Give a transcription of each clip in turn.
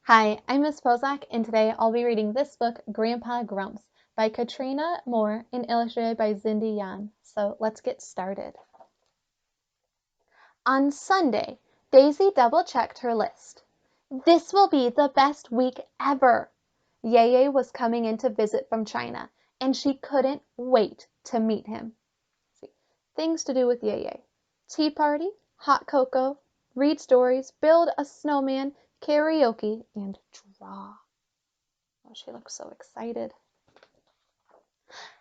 Hi, I'm Miss Pozek, and today I'll be reading this book, Grandpa Grumps, by Katrina and illustrated by Xindi Yan. So let's get started. On Sunday, Daisy double-checked her list. This will be the best week ever. Yeye was coming in to visit from China, and she couldn't wait to meet him. Things to do with Yeye: tea party, hot cocoa, read stories, build a snowman, karaoke, and draw. Oh, she looks so excited.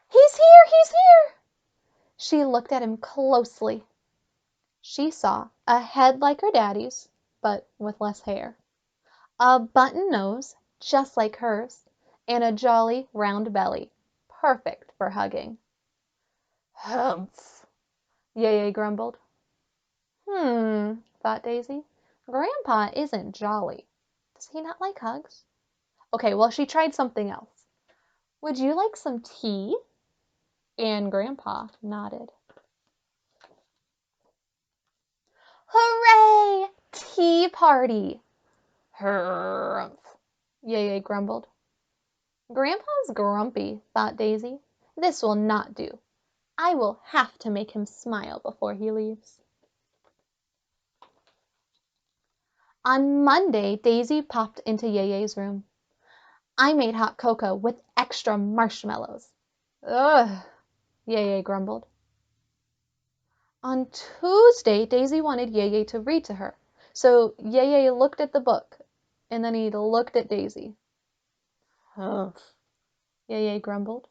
He's here! He's here! She looked at him closely. She saw a head like her daddy's, but with less hair, a button nose just like hers, and a jolly round belly, perfect for hugging. Humph, Yeye grumbled. Thought Daisy. Grandpa isn't jolly. Does he not like hugs? Okay, well, she tried something else. Would you like some tea? And Grandpa nodded. Hooray! Tea party! Humph, Yeye grumbled. Grandpa's grumpy, thought Daisy. This will not do. I will have to make him smile before he leaves. On Monday, Daisy popped into Yeye's room. I made hot cocoa with extra marshmallows. Ugh, Yeye grumbled. On Tuesday, Daisy wanted Yeye to read to her. So Yeye looked at the book, and then he looked at Daisy. Ugh, Yeye grumbled.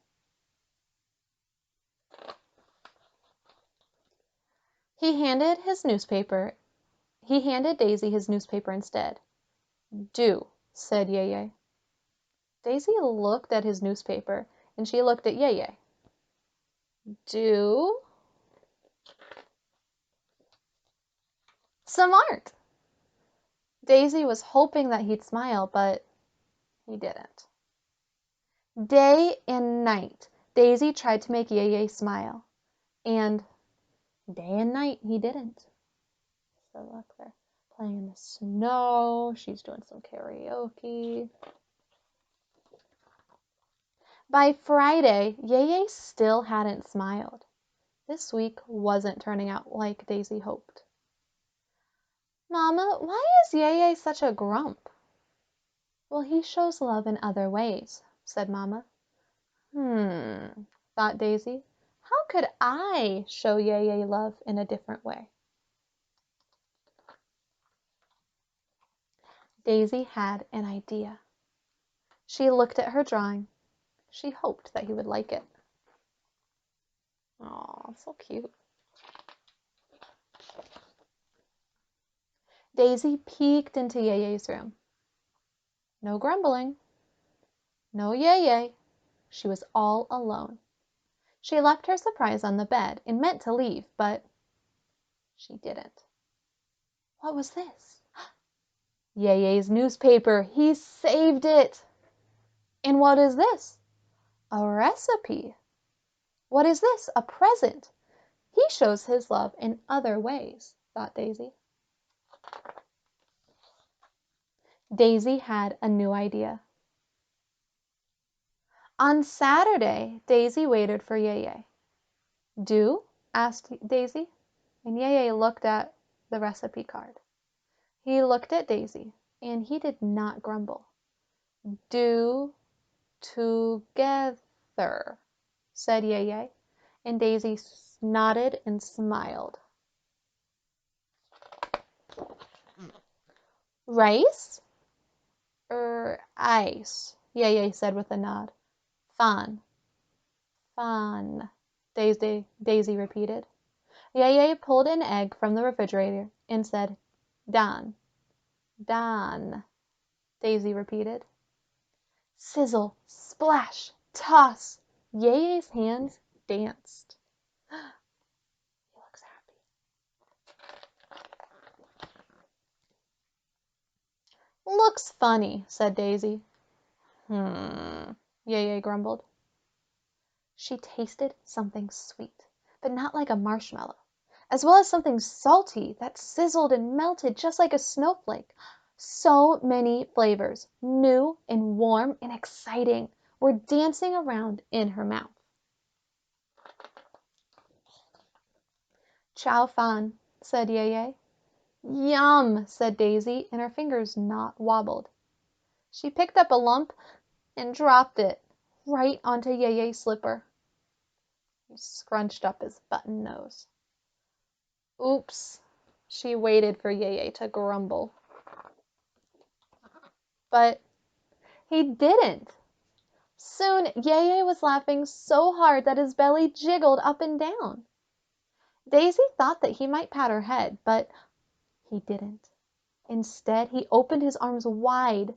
He handed Daisy his newspaper instead. Do, said Yeye. Daisy looked at his newspaper, and she looked at Yeye. Do? Some art. Daisy was hoping that he'd smile, but he didn't. Day and night, Daisy tried to make Yeye smile, and day and night he didn't. So look, they're playing in the snow. She's doing some karaoke. By Friday, Yeye still hadn't smiled. This week wasn't turning out like Daisy hoped. Mama, why is Yeye such a grump? Well, he shows love in other ways, said Mama. Thought Daisy. How could I show Yeye love in a different way? Daisy had an idea. She looked at her drawing. She hoped that he would like it. Aw, so cute. Daisy peeked into Yeye's room. No grumbling. No Yeye. She was all alone. She left her surprise on the bed and meant to leave, but she didn't. What was this? Yeye's newspaper. He saved it. And what is this? A recipe. What is this? A present. He shows his love in other ways, thought Daisy. Daisy had a new idea. On Saturday, Daisy waited for Yeye. Do? Asked Daisy, and Yeye looked at the recipe card. He looked at Daisy, and he did not grumble. Do together, said Yeye, and Daisy nodded and smiled. Rice? Ice, Yeye said with a nod. Fun. Fun, Daisy repeated. Yeye pulled an egg from the refrigerator and said, Dan. Dan, Daisy repeated. Sizzle, splash, toss. Yeye's hands danced. He looks happy. Looks funny, said Daisy. Yeye grumbled. She tasted something sweet, but not like a marshmallow, as well as something salty that sizzled and melted just like a snowflake. So many flavors, new and warm and exciting, were dancing around in her mouth. Chow fan, said Yeye. Yum, said Daisy, and her fingers not wobbled. She picked up a lump and dropped it right onto Yeye's slipper. He scrunched up his button nose. Oops. She waited for Yeye to grumble. But he didn't. Soon Yeye was laughing so hard that his belly jiggled up and down. Daisy thought that he might pat her head, but he didn't. Instead, he opened his arms wide.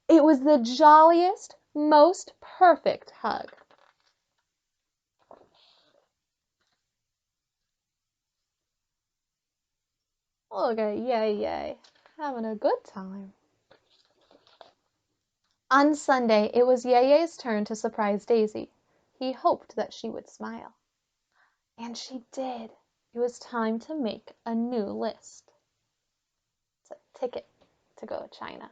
It was the jolliest, most perfect hug. Look at Yeye, having a good time. On Sunday, it was Yeye's turn to surprise Daisy. He hoped that she would smile. And she did. It was time to make a new list. It's a ticket to go to China.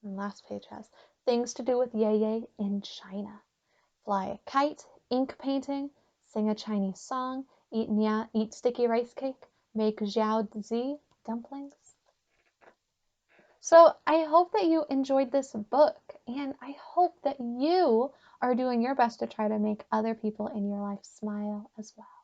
And last page has things to do with Yeye in China. Fly a kite, ink painting, sing a Chinese song, eat sticky rice cake, make jiaozi dumplings. So I hope that you enjoyed this book, and I hope that you are doing your best to try to make other people in your life smile as well.